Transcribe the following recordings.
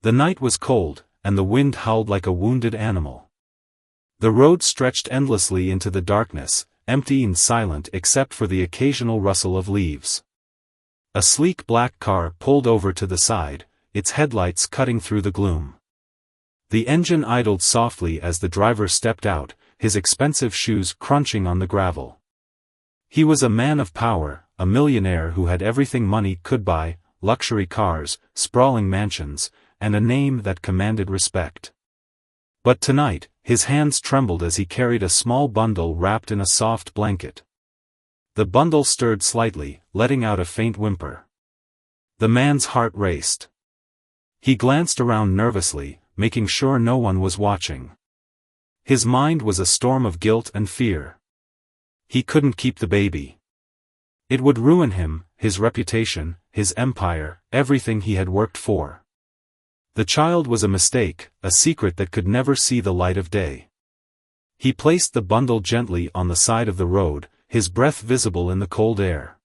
The night was cold, and the wind howled like a wounded animal. The road stretched endlessly into the darkness, empty and silent except for the occasional rustle of leaves. A sleek black car pulled over to the side, its headlights cutting through the gloom. The engine idled softly as the driver stepped out, his expensive shoes crunching on the gravel. He was a man of power, a millionaire who had everything money could buy, luxury cars, sprawling mansions, and a name that commanded respect. But tonight, his hands trembled as he carried a small bundle wrapped in a soft blanket. The bundle stirred slightly, letting out a faint whimper. The man's heart raced. He glanced around nervously, making sure no one was watching. His mind was a storm of guilt and fear. He couldn't keep the baby. It would ruin him, his reputation, his empire, everything he had worked for. The child was a mistake, a secret that could never see the light of day. He placed the bundle gently on the side of the road, his breath visible in the cold air.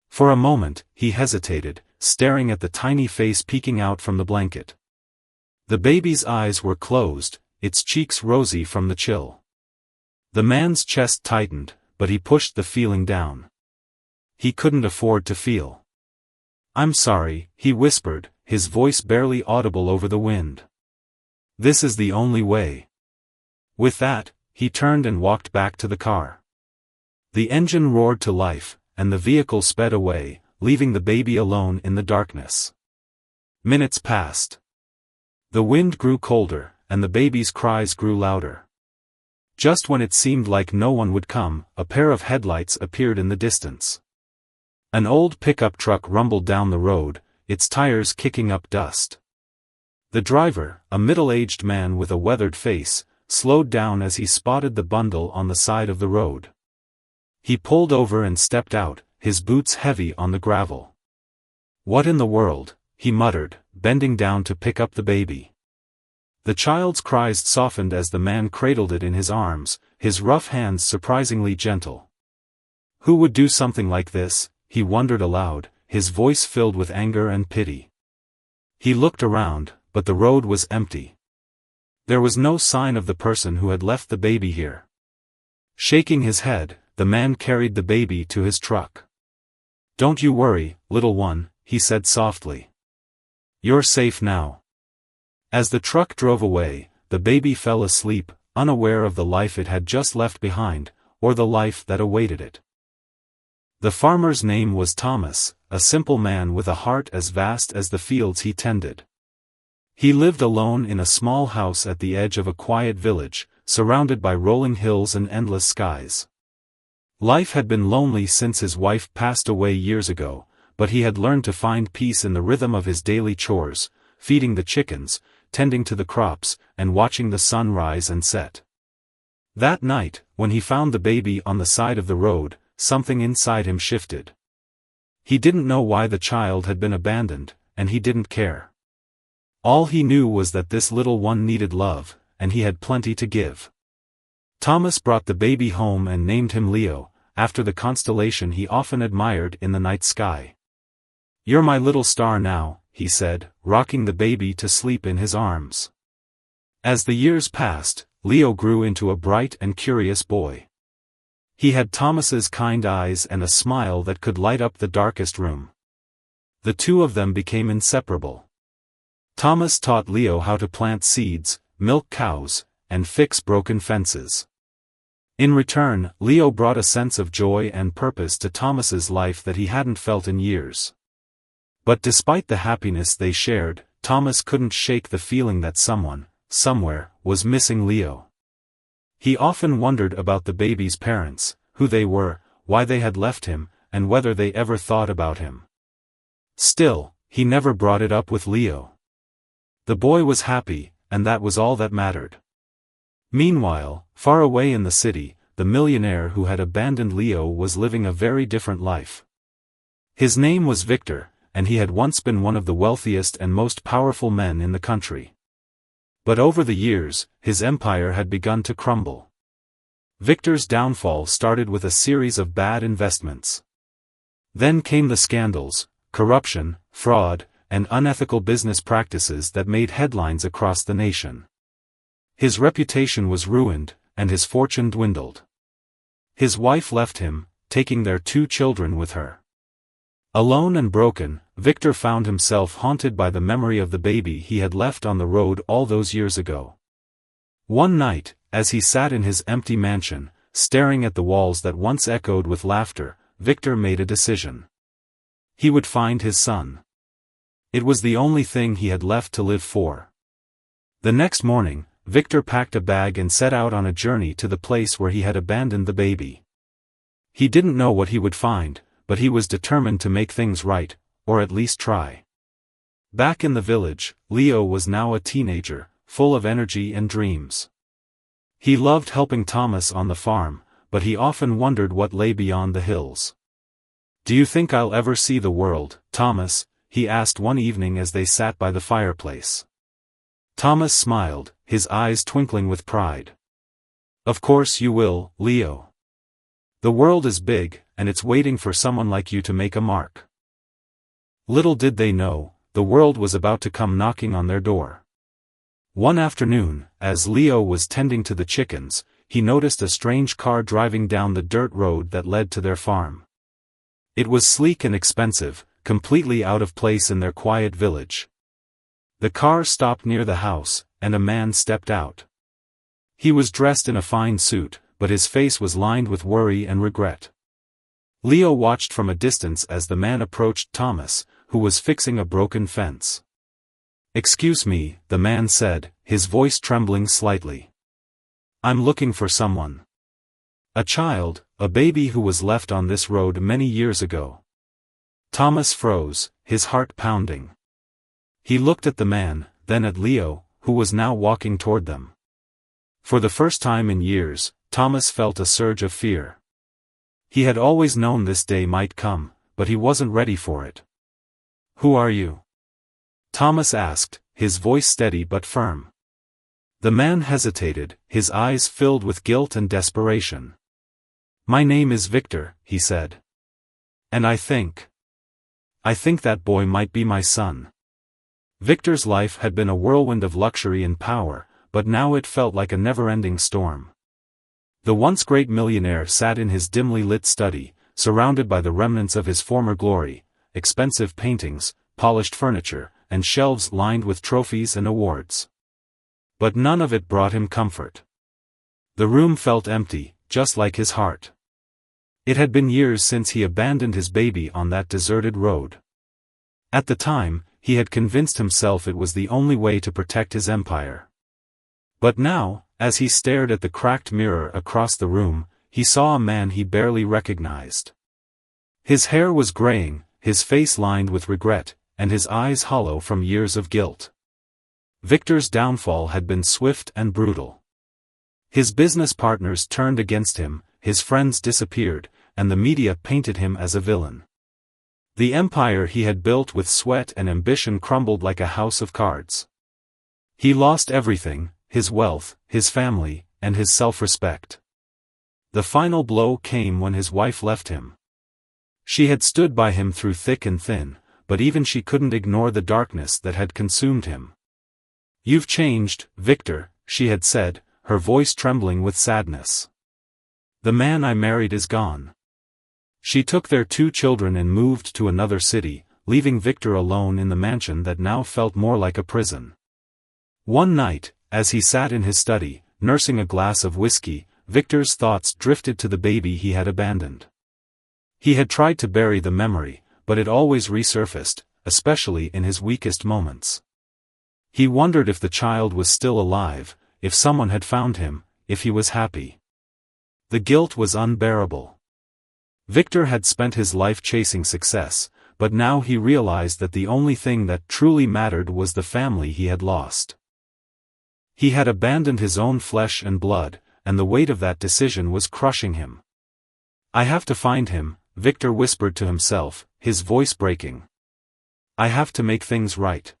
For a moment, he hesitated, staring at the tiny face peeking out from the blanket. The baby's eyes were closed, its cheeks rosy from the chill. The man's chest tightened, but he pushed the feeling down. He couldn't afford to feel. "I'm sorry," he whispered, his voice barely audible over the wind. "This is the only way." With that, he turned and walked back to the car. The engine roared to life, and the vehicle sped away, leaving the baby alone in the darkness. Minutes passed. The wind grew colder, and the baby's cries grew louder. Just when it seemed like no one would come, a pair of headlights appeared in the distance. An old pickup truck rumbled down the road, its tires kicking up dust. The driver, a middle-aged man with a weathered face, slowed down as he spotted the bundle on the side of the road. He pulled over and stepped out, his boots heavy on the gravel. "What in the world?" he muttered, bending down to pick up the baby. The child's cries softened as the man cradled it in his arms, his rough hands surprisingly gentle. Who would do something like this, he wondered aloud, his voice filled with anger and pity. He looked around, but the road was empty. There was no sign of the person who had left the baby here. Shaking his head, the man carried the baby to his truck. "Don't you worry, little one," he said softly. "You're safe now." As the truck drove away, the baby fell asleep, unaware of the life it had just left behind, or the life that awaited it. The farmer's name was Thomas, a simple man with a heart as vast as the fields he tended. He lived alone in a small house at the edge of a quiet village, surrounded by rolling hills and endless skies. Life had been lonely since his wife passed away years ago, but he had learned to find peace in the rhythm of his daily chores, feeding the chickens, tending to the crops, and watching the sun rise and set. That night, when he found the baby on the side of the road, something inside him shifted. He didn't know why the child had been abandoned, and he didn't care. All he knew was that this little one needed love, and he had plenty to give. Thomas brought the baby home and named him Leo, after the constellation he often admired in the night sky. "You're my little star now," he said, rocking the baby to sleep in his arms. As the years passed, Leo grew into a bright and curious boy. He had Thomas's kind eyes and a smile that could light up the darkest room. The two of them became inseparable. Thomas taught Leo how to plant seeds, milk cows, and fix broken fences. In return, Leo brought a sense of joy and purpose to Thomas's life that he hadn't felt in years. But despite the happiness they shared, Thomas couldn't shake the feeling that someone, somewhere, was missing Leo. He often wondered about the baby's parents, who they were, why they had left him, and whether they ever thought about him. Still, he never brought it up with Leo. The boy was happy, and that was all that mattered. Meanwhile, far away in the city, the millionaire who had abandoned Leo was living a very different life. His name was Victor, and he had once been one of the wealthiest and most powerful men in the country. But over the years, his empire had begun to crumble. Victor's downfall started with a series of bad investments. Then came the scandals, corruption, fraud, and unethical business practices that made headlines across the nation. His reputation was ruined, and his fortune dwindled. His wife left him, taking their 2 children with her. Alone and broken, Victor found himself haunted by the memory of the baby he had left on the road all those years ago. One night, as he sat in his empty mansion, staring at the walls that once echoed with laughter, Victor made a decision. He would find his son. It was the only thing he had left to live for. The next morning, Victor packed a bag and set out on a journey to the place where he had abandoned the baby. He didn't know what he would find, but he was determined to make things right, or at least try. Back in the village, Leo was now a teenager, full of energy and dreams. He loved helping Thomas on the farm, but he often wondered what lay beyond the hills. "Do you think I'll ever see the world, Thomas?" he asked one evening as they sat by the fireplace. Thomas smiled, his eyes twinkling with pride. "Of course you will, Leo. The world is big, and it's waiting for someone like you to make a mark." Little did they know, the world was about to come knocking on their door. One afternoon, as Leo was tending to the chickens, he noticed a strange car driving down the dirt road that led to their farm. It was sleek and expensive, completely out of place in their quiet village. The car stopped near the house, and a man stepped out. He was dressed in a fine suit, but his face was lined with worry and regret. Leo watched from a distance as the man approached Thomas, who was fixing a broken fence. "Excuse me," the man said, his voice trembling slightly. "I'm looking for someone. A child, a baby who was left on this road many years ago." Thomas froze, his heart pounding. He looked at the man, then at Leo, who was now walking toward them. For the first time in years, Thomas felt a surge of fear. He had always known this day might come, but he wasn't ready for it. "Who are you?" Thomas asked, his voice steady but firm. The man hesitated, his eyes filled with guilt and desperation. "My name is Victor," he said. "And I think that boy might be my son." Victor's life had been a whirlwind of luxury and power, but now it felt like a never-ending storm. The once great millionaire sat in his dimly lit study, surrounded by the remnants of his former glory, expensive paintings, polished furniture, and shelves lined with trophies and awards. But none of it brought him comfort. The room felt empty, just like his heart. It had been years since he abandoned his baby on that deserted road. At the time, he had convinced himself it was the only way to protect his empire. But now, as he stared at the cracked mirror across the room, he saw a man he barely recognized. His hair was graying, his face lined with regret, and his eyes hollow from years of guilt. Victor's downfall had been swift and brutal. His business partners turned against him, his friends disappeared, and the media painted him as a villain. The empire he had built with sweat and ambition crumbled like a house of cards. He lost everything, his wealth, his family, and his self-respect. The final blow came when his wife left him. She had stood by him through thick and thin, but even she couldn't ignore the darkness that had consumed him. "You've changed, Victor," she had said, her voice trembling with sadness. "The man I married is gone." She took their 2 children and moved to another city, leaving Victor alone in the mansion that now felt more like a prison. One night, as he sat in his study, nursing a glass of whiskey, Victor's thoughts drifted to the baby he had abandoned. He had tried to bury the memory, but it always resurfaced, especially in his weakest moments. He wondered if the child was still alive, if someone had found him, if he was happy. The guilt was unbearable. Victor had spent his life chasing success, but now he realized that the only thing that truly mattered was the family he had lost. He had abandoned his own flesh and blood, and the weight of that decision was crushing him. "I have to find him," Victor whispered to himself, his voice breaking. "I have to make things right."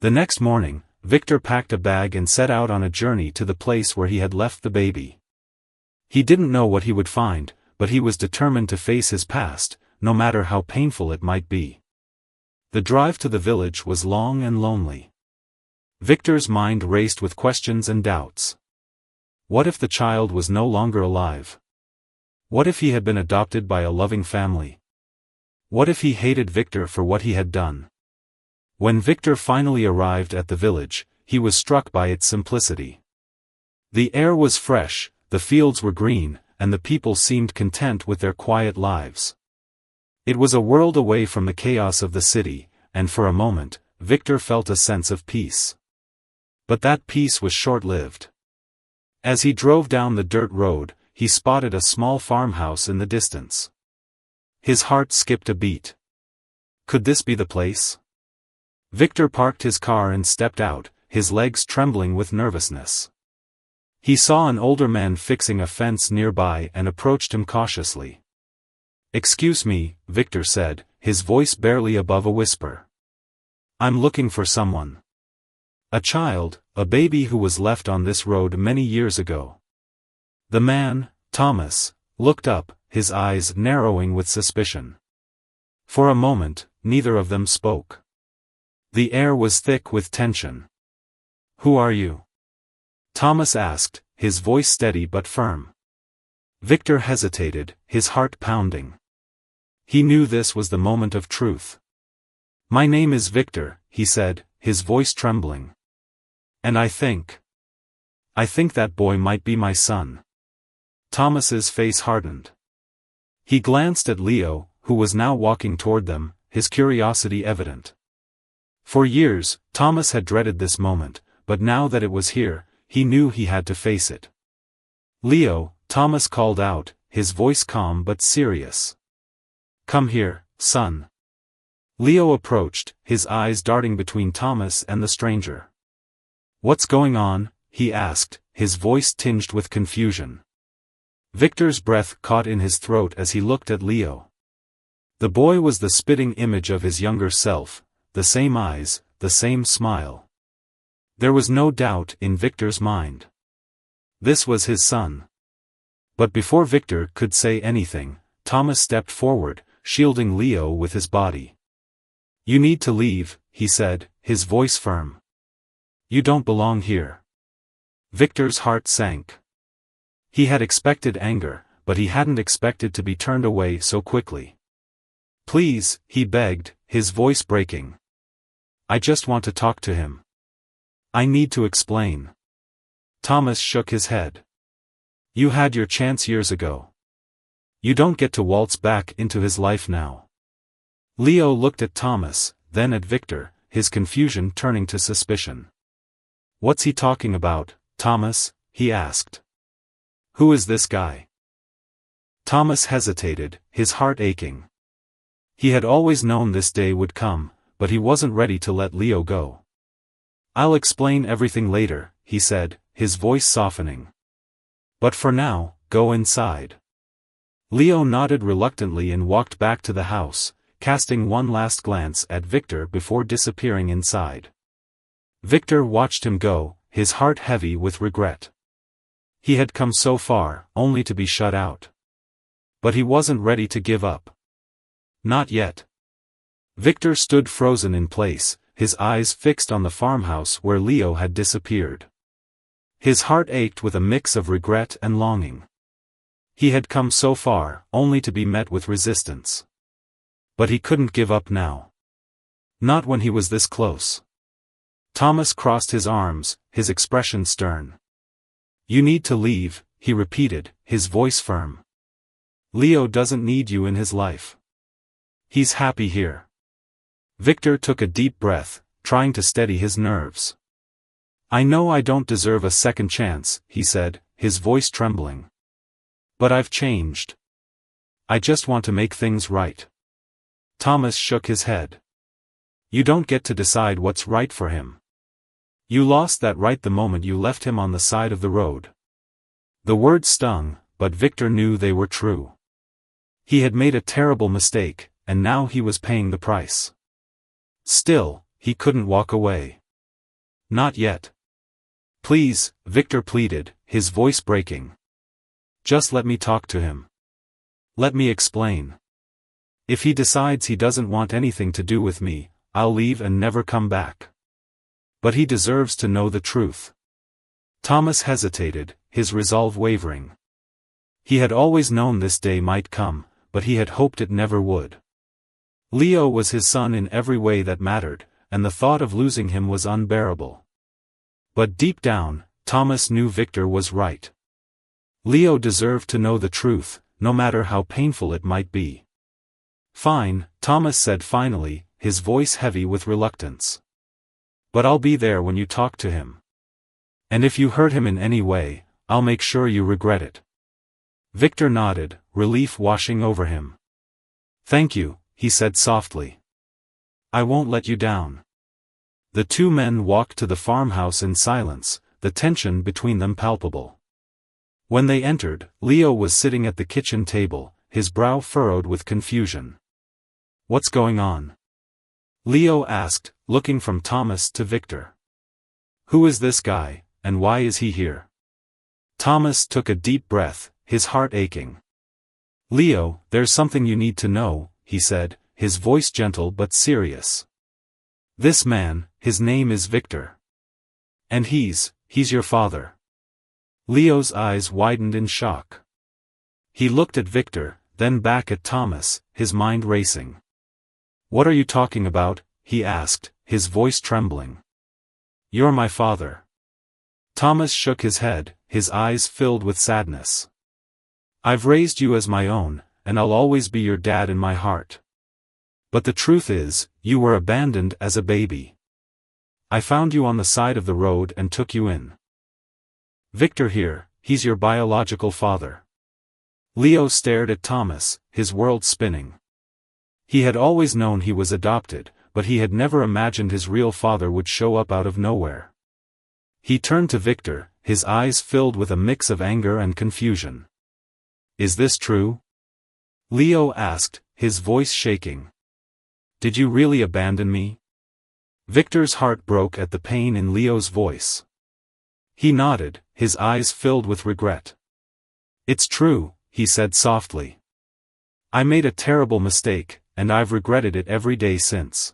The next morning, Victor packed a bag and set out on a journey to the place where he had left the baby. He didn't know what he would find, but he was determined to face his past, no matter how painful it might be. The drive to the village was long and lonely. Victor's mind raced with questions and doubts. What if the child was no longer alive? What if he had been adopted by a loving family? What if he hated Victor for what he had done? When Victor finally arrived at the village, he was struck by its simplicity. The air was fresh, the fields were green, and the people seemed content with their quiet lives. It was a world away from the chaos of the city, and for a moment, Victor felt a sense of peace. But that peace was short-lived. As he drove down the dirt road, he spotted a small farmhouse in the distance. His heart skipped a beat. Could this be the place? Victor parked his car and stepped out, his legs trembling with nervousness. He saw an older man fixing a fence nearby and approached him cautiously. "Excuse me," Victor said, his voice barely above a whisper. "I'm looking for someone. A child, a baby who was left on this road many years ago." The man, Thomas, looked up, his eyes narrowing with suspicion. For a moment, neither of them spoke. The air was thick with tension. "Who are you?" Thomas asked, his voice steady but firm. Victor hesitated, his heart pounding. He knew this was the moment of truth. "My name is Victor," he said, his voice trembling. "And I think that boy might be my son." Thomas's face hardened. He glanced at Leo, who was now walking toward them, his curiosity evident. For years, Thomas had dreaded this moment, but now that it was here, he knew he had to face it. "Leo," Thomas called out, his voice calm but serious. "Come here, son." Leo approached, his eyes darting between Thomas and the stranger. "What's going on?" he asked, his voice tinged with confusion. Victor's breath caught in his throat as he looked at Leo. The boy was the spitting image of his younger self, the same eyes, the same smile. There was no doubt in Victor's mind. This was his son. But before Victor could say anything, Thomas stepped forward, shielding Leo with his body. "You need to leave," he said, his voice firm. "You don't belong here." Victor's heart sank. He had expected anger, but he hadn't expected to be turned away so quickly. "Please," he begged, his voice breaking. "I just want to talk to him. I need to explain." Thomas shook his head. "You had your chance years ago. You don't get to waltz back into his life now." Leo looked at Thomas, then at Victor, his confusion turning to suspicion. "What's he talking about, Thomas?" he asked. "Who is this guy?" Thomas hesitated, his heart aching. He had always known this day would come, but he wasn't ready to let Leo go. "I'll explain everything later," he said, his voice softening. "But for now, go inside." Leo nodded reluctantly and walked back to the house, casting one last glance at Victor before disappearing inside. Victor watched him go, his heart heavy with regret. He had come so far, only to be shut out. But he wasn't ready to give up. Not yet. Victor stood frozen in place, his eyes fixed on the farmhouse where Leo had disappeared. His heart ached with a mix of regret and longing. He had come so far, only to be met with resistance. But he couldn't give up now. Not when he was this close. Thomas crossed his arms, his expression stern. "You need to leave," he repeated, his voice firm. "Leo doesn't need you in his life. He's happy here." Victor took a deep breath, trying to steady his nerves. "I know I don't deserve a second chance," he said, his voice trembling. "But I've changed. I just want to make things right." Thomas shook his head. "You don't get to decide what's right for him. You lost that right the moment you left him on the side of the road." The words stung, but Victor knew they were true. He had made a terrible mistake, and now he was paying the price. Still, he couldn't walk away. Not yet. "Please," Victor pleaded, his voice breaking. "Just let me talk to him. Let me explain. If he decides he doesn't want anything to do with me, I'll leave and never come back. But he deserves to know the truth. Thomas hesitated, his resolve wavering. He had always known this day might come, but he had hoped it never would. Leo was his son in every way that mattered, and the thought of losing him was unbearable. But deep down, Thomas knew Victor was right. Leo deserved to know the truth, no matter how painful it might be. Fine, Thomas said finally, his voice heavy with reluctance. But I'll be there when you talk to him. And if you hurt him in any way, I'll make sure you regret it. Victor nodded, relief washing over him. Thank you, he said softly. I won't let you down. The two men walked to the farmhouse in silence, the tension between them palpable. When they entered, Leo was sitting at the kitchen table, his brow furrowed with confusion. What's going on? Leo asked, looking from Thomas to Victor. Who is this guy, and why is he here? Thomas took a deep breath, his heart aching. Leo, there's something you need to know, he said, his voice gentle but serious. This man, his name is Victor. And he's your father. Leo's eyes widened in shock. He looked at Victor, then back at Thomas, his mind racing. What are you talking about? He asked, his voice trembling. You're my father. Thomas shook his head, his eyes filled with sadness. I've raised you as my own, and I'll always be your dad in my heart. But the truth is, you were abandoned as a baby. I found you on the side of the road and took you in. Victor here, he's your biological father. Leo stared at Thomas, his world spinning. He had always known he was adopted, but he had never imagined his real father would show up out of nowhere. He turned to Victor, his eyes filled with a mix of anger and confusion. Is this true? Leo asked, his voice shaking. Did you really abandon me? Victor's heart broke at the pain in Leo's voice. He nodded, his eyes filled with regret. It's true, he said softly. I made a terrible mistake, and I've regretted it every day since.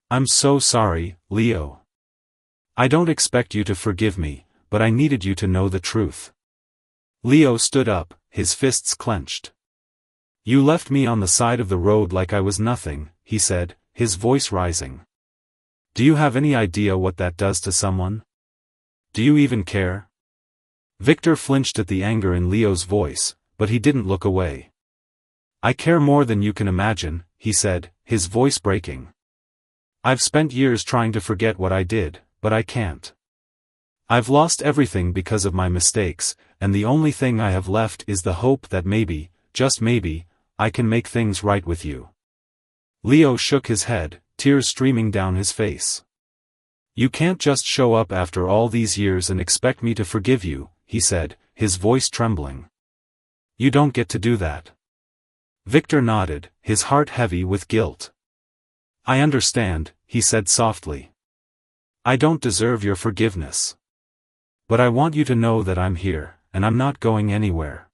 I'm so sorry, Leo. I don't expect you to forgive me, but I needed you to know the truth. Leo stood up, his fists clenched. You left me on the side of the road like I was nothing, he said, his voice rising. Do you have any idea what that does to someone? Do you even care? Victor flinched at the anger in Leo's voice, but he didn't look away. I care more than you can imagine, he said, his voice breaking. I've spent years trying to forget what I did, but I can't. I've lost everything because of my mistakes, and the only thing I have left is the hope that maybe, just maybe, I can make things right with you. Leo shook his head, tears streaming down his face. You can't just show up after all these years and expect me to forgive you, he said, his voice trembling. You don't get to do that. Victor nodded, his heart heavy with guilt. I understand, he said softly. I don't deserve your forgiveness. But I want you to know that I'm here, and I'm not going anywhere.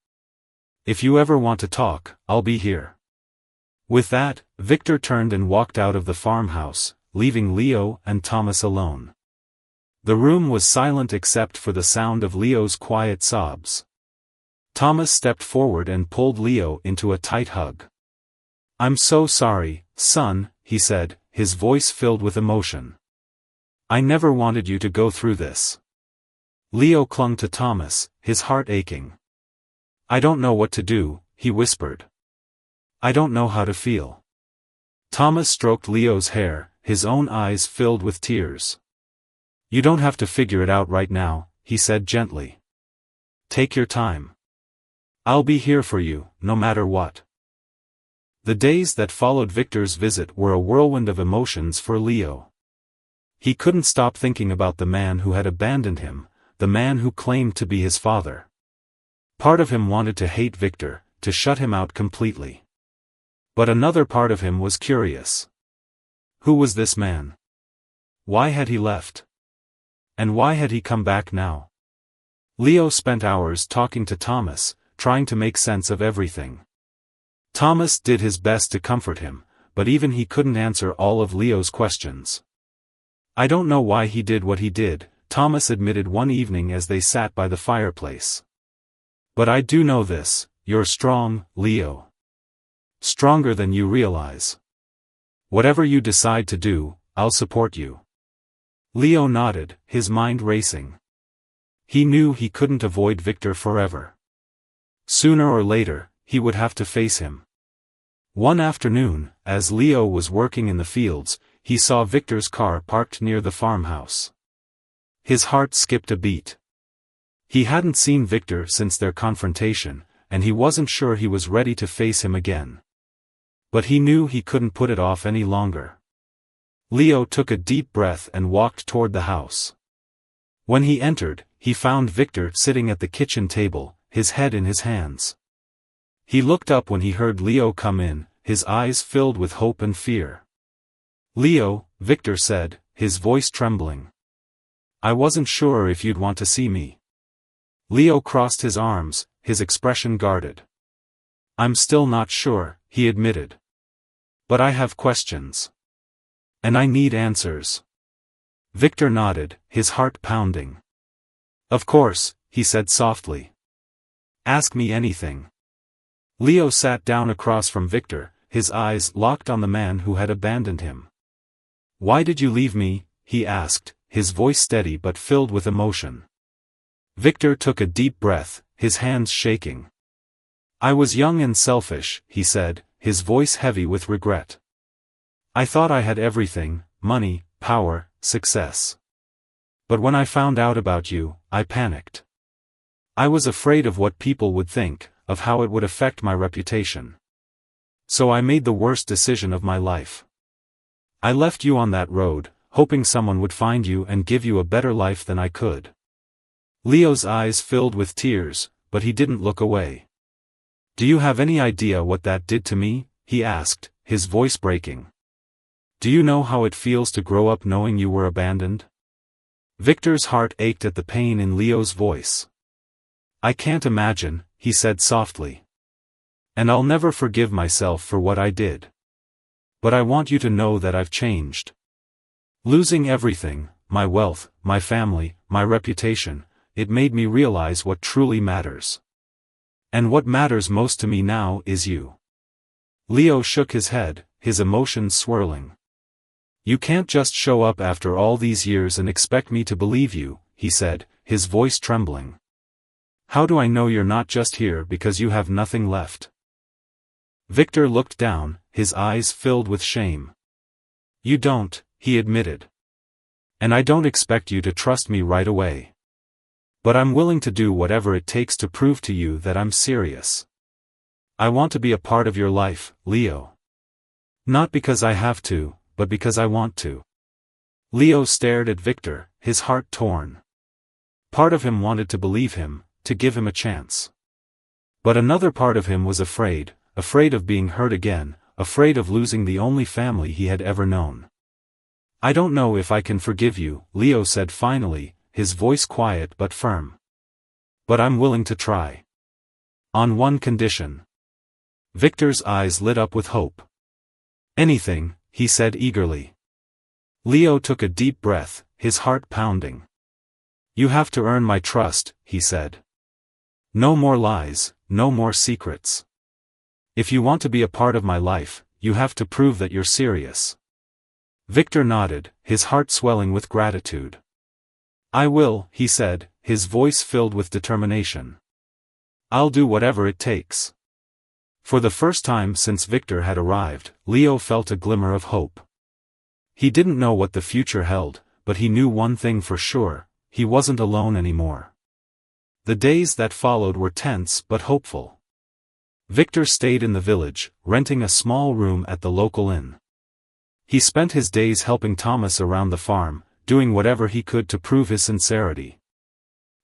If you ever want to talk, I'll be here. With that, Victor turned and walked out of the farmhouse, leaving Leo and Thomas alone. The room was silent except for the sound of Leo's quiet sobs. Thomas stepped forward and pulled Leo into a tight hug. I'm so sorry, son, he said, his voice filled with emotion. I never wanted you to go through this. Leo clung to Thomas, his heart aching. I don't know what to do, he whispered. I don't know how to feel. Thomas stroked Leo's hair, his own eyes filled with tears. You don't have to figure it out right now, he said gently. Take your time. I'll be here for you, no matter what. The days that followed Victor's visit were a whirlwind of emotions for Leo. He couldn't stop thinking about the man who had abandoned him, the man who claimed to be his father. Part of him wanted to hate Victor, to shut him out completely. But another part of him was curious. Who was this man? Why had he left? And why had he come back now? Leo spent hours talking to Thomas, trying to make sense of everything. Thomas did his best to comfort him, but even he couldn't answer all of Leo's questions. "I don't know why he did what he did," Thomas admitted one evening as they sat by the fireplace. "But I do know this, you're strong, Leo. Stronger than you realize. Whatever you decide to do, I'll support you." Leo nodded, his mind racing. He knew he couldn't avoid Victor forever. Sooner or later, he would have to face him. One afternoon, as Leo was working in the fields, he saw Victor's car parked near the farmhouse. His heart skipped a beat. He hadn't seen Victor since their confrontation, and he wasn't sure he was ready to face him again. But he knew he couldn't put it off any longer. Leo took a deep breath and walked toward the house. When he entered, he found Victor sitting at the kitchen table, his head in his hands. He looked up when he heard Leo come in, his eyes filled with hope and fear. "Leo," Victor said, his voice trembling. "I wasn't sure if you'd want to see me." Leo crossed his arms, his expression guarded. "I'm still not sure," he admitted. "But I have questions. And I need answers." Victor nodded, his heart pounding. "Of course," he said softly. "Ask me anything." Leo sat down across from Victor, his eyes locked on the man who had abandoned him. "Why did you leave me?" he asked, his voice steady but filled with emotion. Victor took a deep breath, his hands shaking. "I was young and selfish," he said, his voice heavy with regret. "I thought I had everything, money, power, success. But when I found out about you, I panicked. I was afraid of what people would think, of how it would affect my reputation. So I made the worst decision of my life. I left you on that road, hoping someone would find you and give you a better life than I could." Leo's eyes filled with tears, but he didn't look away. "Do you have any idea what that did to me?" he asked, his voice breaking. "Do you know how it feels to grow up knowing you were abandoned?" Victor's heart ached at the pain in Leo's voice. "I can't imagine," he said softly. "And I'll never forgive myself for what I did. But I want you to know that I've changed. Losing everything, my wealth, my family, my reputation, it made me realize what truly matters. And what matters most to me now is you." Leo shook his head, his emotions swirling. "You can't just show up after all these years and expect me to believe you," he said, his voice trembling. "How do I know you're not just here because you have nothing left?" Victor looked down, his eyes filled with shame. "You don't," he admitted. "And I don't expect you to trust me right away. But I'm willing to do whatever it takes to prove to you that I'm serious. I want to be a part of your life, Leo. Not because I have to, but because I want to." Leo stared at Victor, his heart torn. Part of him wanted to believe him, to give him a chance. But another part of him was afraid of being hurt again, afraid of losing the only family he had ever known. "I don't know if I can forgive you," Leo said finally, his voice quiet but firm. "But I'm willing to try. On one condition." Victor's eyes lit up with hope. "Anything," he said eagerly. Leo took a deep breath, his heart pounding. "You have to earn my trust," he said. "No more lies, no more secrets. If you want to be a part of my life, you have to prove that you're serious." Victor nodded, his heart swelling with gratitude. "I will," he said, his voice filled with determination. "I'll do whatever it takes." For the first time since Victor had arrived, Leo felt a glimmer of hope. He didn't know what the future held, but he knew one thing for sure: he wasn't alone anymore. The days that followed were tense but hopeful. Victor stayed in the village, renting a small room at the local inn. He spent his days helping Thomas around the farm, doing whatever he could to prove his sincerity.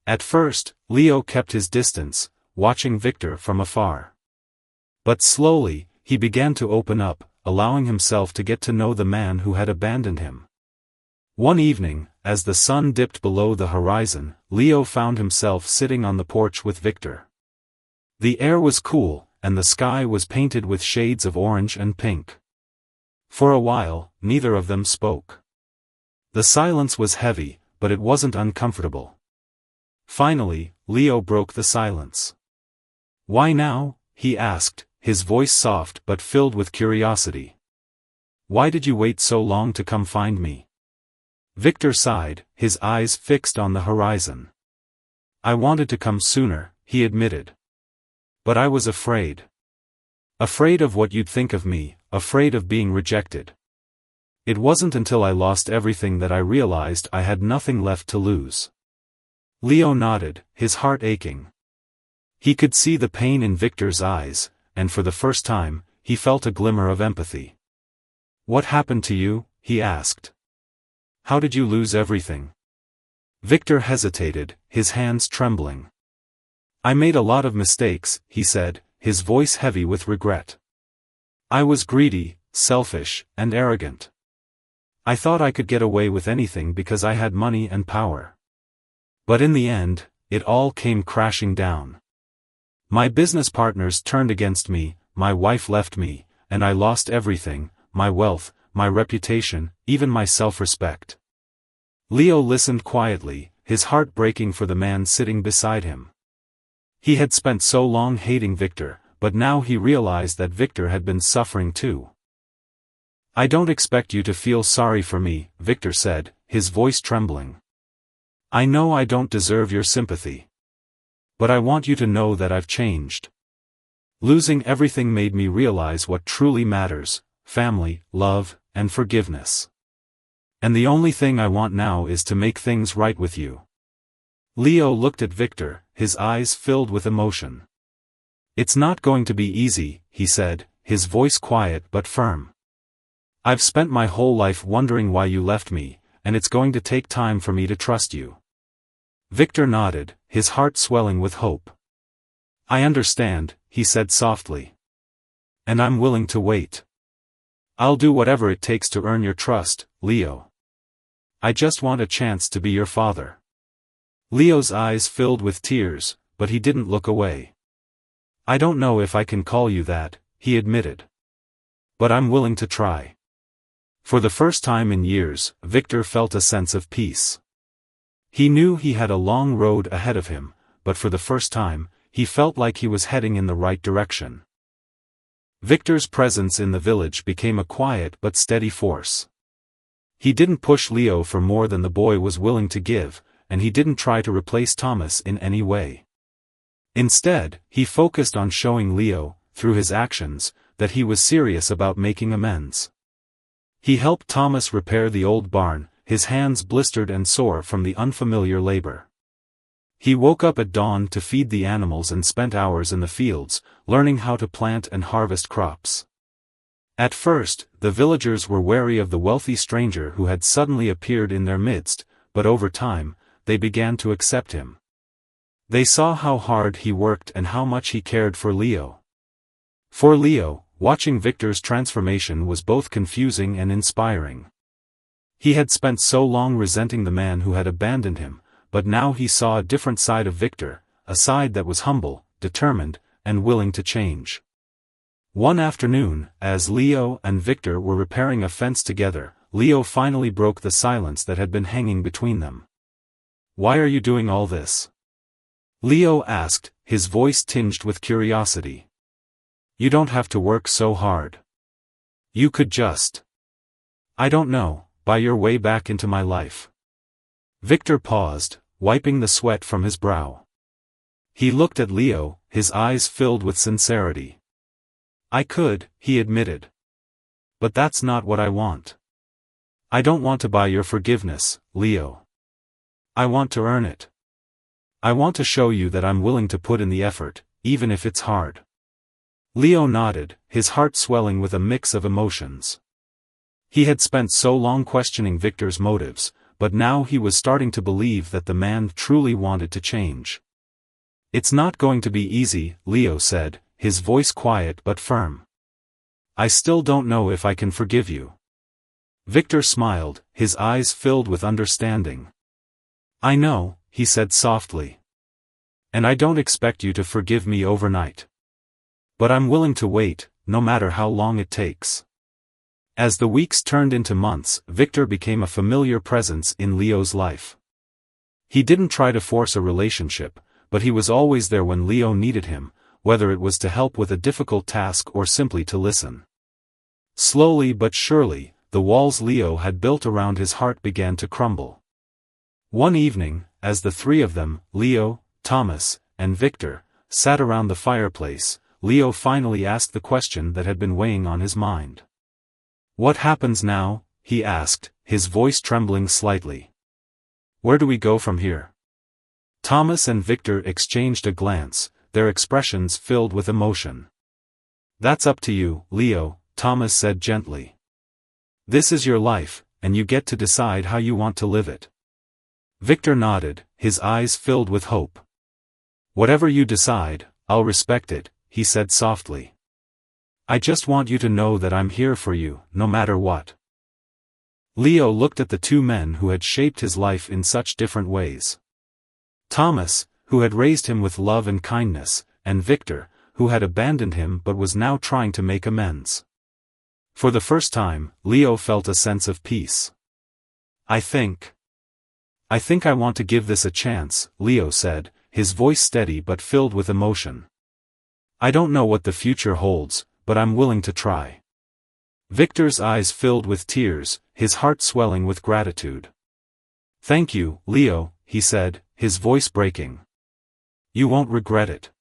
At first, Leo kept his distance, watching Victor from afar. But slowly, he began to open up, allowing himself to get to know the man who had abandoned him. One evening, as the sun dipped below the horizon, Leo found himself sitting on the porch with Victor. The air was cool, and the sky was painted with shades of orange and pink. For a while, neither of them spoke. The silence was heavy, but it wasn't uncomfortable. Finally, Leo broke the silence. "Why now?" he asked, his voice soft but filled with curiosity. "Why did you wait so long to come find me?" Victor sighed, his eyes fixed on the horizon. "I wanted to come sooner," he admitted. "But I was afraid. Afraid of what you'd think of me, afraid of being rejected. It wasn't until I lost everything that I realized I had nothing left to lose." Leo nodded, his heart aching. He could see the pain in Victor's eyes, and for the first time, he felt a glimmer of empathy. "What happened to you?" he asked. "How did you lose everything?" Victor hesitated, his hands trembling. "I made a lot of mistakes," he said, his voice heavy with regret. "I was greedy, selfish, and arrogant. I thought I could get away with anything because I had money and power. But in the end, it all came crashing down. My business partners turned against me, my wife left me, and I lost everything, my wealth, my reputation, even my self-respect." Leo listened quietly, his heart breaking for the man sitting beside him. He had spent so long hating Victor, but now he realized that Victor had been suffering too. "I don't expect you to feel sorry for me," Victor said, his voice trembling. "I know I don't deserve your sympathy. But I want you to know that I've changed. Losing everything made me realize what truly matters: family, love, and forgiveness. And the only thing I want now is to make things right with you." Leo looked at Victor, his eyes filled with emotion. "It's not going to be easy," he said, his voice quiet but firm. "I've spent my whole life wondering why you left me, and it's going to take time for me to trust you." Victor nodded, his heart swelling with hope. "I understand," he said softly. "And I'm willing to wait. I'll do whatever it takes to earn your trust, Leo. I just want a chance to be your father." Leo's eyes filled with tears, but he didn't look away. "I don't know if I can call you that," he admitted. "But I'm willing to try." For the first time in years, Victor felt a sense of peace. He knew he had a long road ahead of him, but for the first time, he felt like he was heading in the right direction. Victor's presence in the village became a quiet but steady force. He didn't push Leo for more than the boy was willing to give, and he didn't try to replace Thomas in any way. Instead, he focused on showing Leo, through his actions, that he was serious about making amends. He helped Thomas repair the old barn, his hands blistered and sore from the unfamiliar labor. He woke up at dawn to feed the animals and spent hours in the fields, learning how to plant and harvest crops. At first, the villagers were wary of the wealthy stranger who had suddenly appeared in their midst, but over time, they began to accept him. They saw how hard he worked and how much he cared for Leo. For Leo, watching Victor's transformation was both confusing and inspiring. He had spent so long resenting the man who had abandoned him, but now he saw a different side of Victor, a side that was humble, determined, and willing to change. One afternoon, as Leo and Victor were repairing a fence together, Leo finally broke the silence that had been hanging between them. "Why are you doing all this?" Leo asked, his voice tinged with curiosity. "You don't have to work so hard. You could just, I don't know, buy your way back into my life." Victor paused, wiping the sweat from his brow. He looked at Leo, his eyes filled with sincerity. "I could," he admitted. "But that's not what I want. I don't want to buy your forgiveness, Leo. I want to earn it. I want to show you that I'm willing to put in the effort, even if it's hard." Leo nodded, his heart swelling with a mix of emotions. He had spent so long questioning Victor's motives, but now he was starting to believe that the man truly wanted to change. "It's not going to be easy," Leo said, his voice quiet but firm. "I still don't know if I can forgive you." Victor smiled, his eyes filled with understanding. "I know," he said softly. "And I don't expect you to forgive me overnight. But I'm willing to wait, no matter how long it takes." As the weeks turned into months, Victor became a familiar presence in Leo's life. He didn't try to force a relationship, but he was always there when Leo needed him, whether it was to help with a difficult task or simply to listen. Slowly but surely, the walls Leo had built around his heart began to crumble. One evening, as the three of them, Leo, Thomas, and Victor, sat around the fireplace, Leo finally asked the question that had been weighing on his mind. "What happens now?" he asked, his voice trembling slightly. "Where do we go from here?" Thomas and Victor exchanged a glance, their expressions filled with emotion. "That's up to you, Leo," Thomas said gently. "This is your life, and you get to decide how you want to live it." Victor nodded, his eyes filled with hope. "Whatever you decide, I'll respect it," he said softly. "I just want you to know that I'm here for you, no matter what." Leo looked at the two men who had shaped his life in such different ways. Thomas, who had raised him with love and kindness, and Victor, who had abandoned him but was now trying to make amends. For the first time, Leo felt a sense of peace. I think I want to give this a chance," Leo said, his voice steady but filled with emotion. "I don't know what the future holds, but I'm willing to try." Victor's eyes filled with tears, his heart swelling with gratitude. "Thank you, Leo," he said, his voice breaking. "You won't regret it."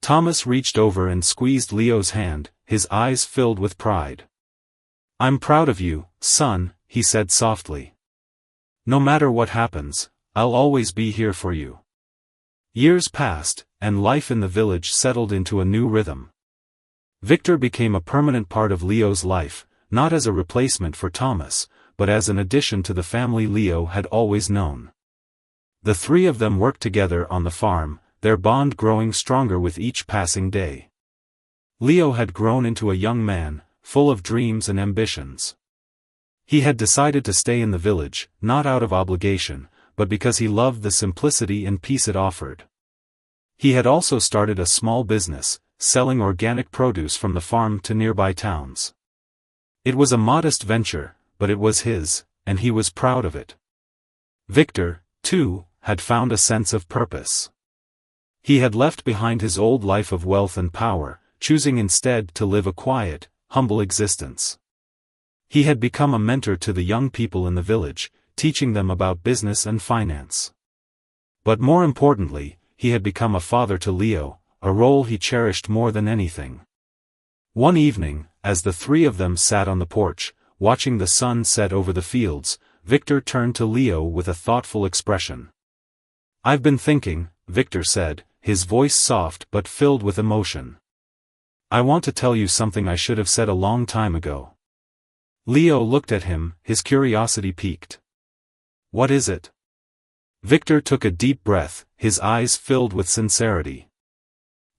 Thomas reached over and squeezed Leo's hand, his eyes filled with pride. "I'm proud of you, son," he said softly. "No matter what happens, I'll always be here for you." Years passed, and life in the village settled into a new rhythm. Victor became a permanent part of Leo's life, not as a replacement for Thomas, but as an addition to the family Leo had always known. The three of them worked together on the farm, their bond growing stronger with each passing day. Leo had grown into a young man, full of dreams and ambitions. He had decided to stay in the village, not out of obligation, but because he loved the simplicity and peace it offered. He had also started a small business, selling organic produce from the farm to nearby towns. It was a modest venture, but it was his, and he was proud of it. Victor, too, had found a sense of purpose. He had left behind his old life of wealth and power, choosing instead to live a quiet, humble existence. He had become a mentor to the young people in the village, teaching them about business and finance. But more importantly, he had become a father to Leo, a role he cherished more than anything. One evening, as the three of them sat on the porch, watching the sun set over the fields, Victor turned to Leo with a thoughtful expression. "I've been thinking," Victor said, his voice soft but filled with emotion. "I want to tell you something I should have said a long time ago." Leo looked at him, his curiosity piqued. "What is it?" Victor took a deep breath, his eyes filled with sincerity.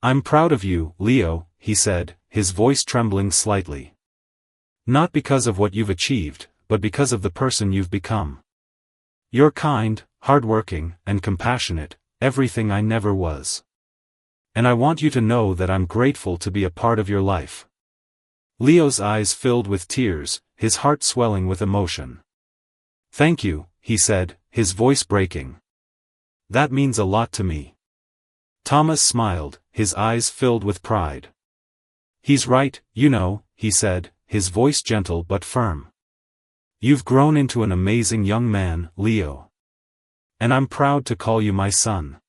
"I'm proud of you, Leo," he said, his voice trembling slightly. "Not because of what you've achieved, but because of the person you've become. You're kind, hardworking, and compassionate, everything I never was. And I want you to know that I'm grateful to be a part of your life." Leo's eyes filled with tears, his heart swelling with emotion. "Thank you," he said, his voice breaking. "That means a lot to me." Thomas smiled, his eyes filled with pride. "He's right, you know," he said, his voice gentle but firm. "You've grown into an amazing young man, Leo. And I'm proud to call you my son."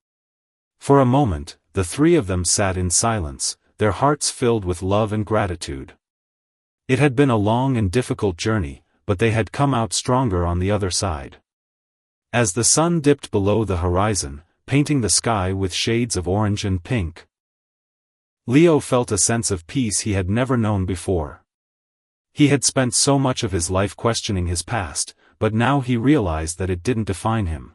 For a moment, the three of them sat in silence, their hearts filled with love and gratitude. It had been a long and difficult journey, but they had come out stronger on the other side. As the sun dipped below the horizon, painting the sky with shades of orange and pink, Leo felt a sense of peace he had never known before. He had spent so much of his life questioning his past, but now he realized that it didn't define him.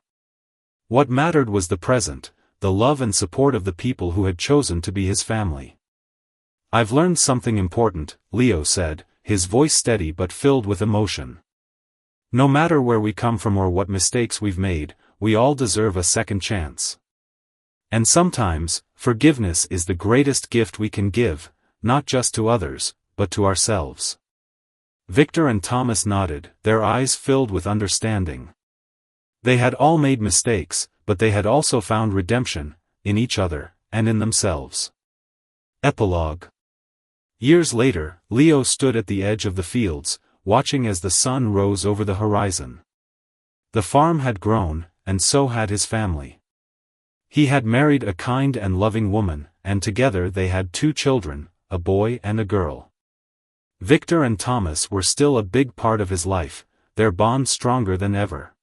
What mattered was the present, the love and support of the people who had chosen to be his family. "I've learned something important," Leo said, his voice steady but filled with emotion. "No matter where we come from or what mistakes we've made, we all deserve a second chance. And sometimes, forgiveness is the greatest gift we can give, not just to others, but to ourselves." Victor and Thomas nodded, their eyes filled with understanding. They had all made mistakes, but they had also found redemption, in each other, and in themselves. Epilogue. Years later, Leo stood at the edge of the fields, watching as the sun rose over the horizon. The farm had grown, and so had his family. He had married a kind and loving woman, and together they had 2 children, a boy and a girl. Victor and Thomas were still a big part of his life, their bond stronger than ever.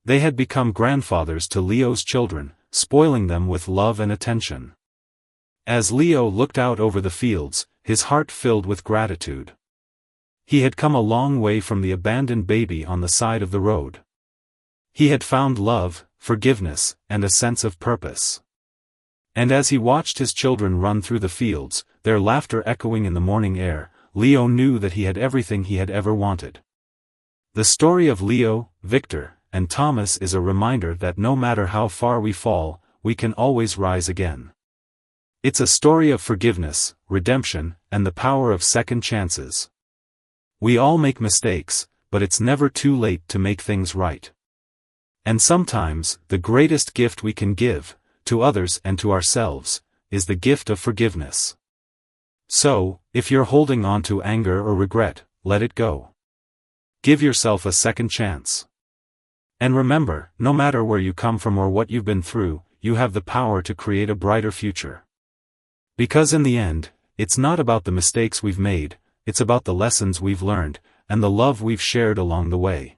They had become grandfathers to Leo's children, spoiling them with love and attention. As Leo looked out over the fields, his heart filled with gratitude. He had come a long way from the abandoned baby on the side of the road. He had found love, forgiveness, and a sense of purpose. And as he watched his children run through the fields, their laughter echoing in the morning air, Leo knew that he had everything he had ever wanted. The story of Leo, Victor, and Thomas is a reminder that no matter how far we fall, we can always rise again. It's a story of forgiveness, redemption, and the power of second chances. We all make mistakes, but it's never too late to make things right. And sometimes, the greatest gift we can give, to others and to ourselves, is the gift of forgiveness. So, if you're holding on to anger or regret, let it go. Give yourself a second chance. And remember, no matter where you come from or what you've been through, you have the power to create a brighter future. Because in the end, it's not about the mistakes we've made, it's about the lessons we've learned, and the love we've shared along the way.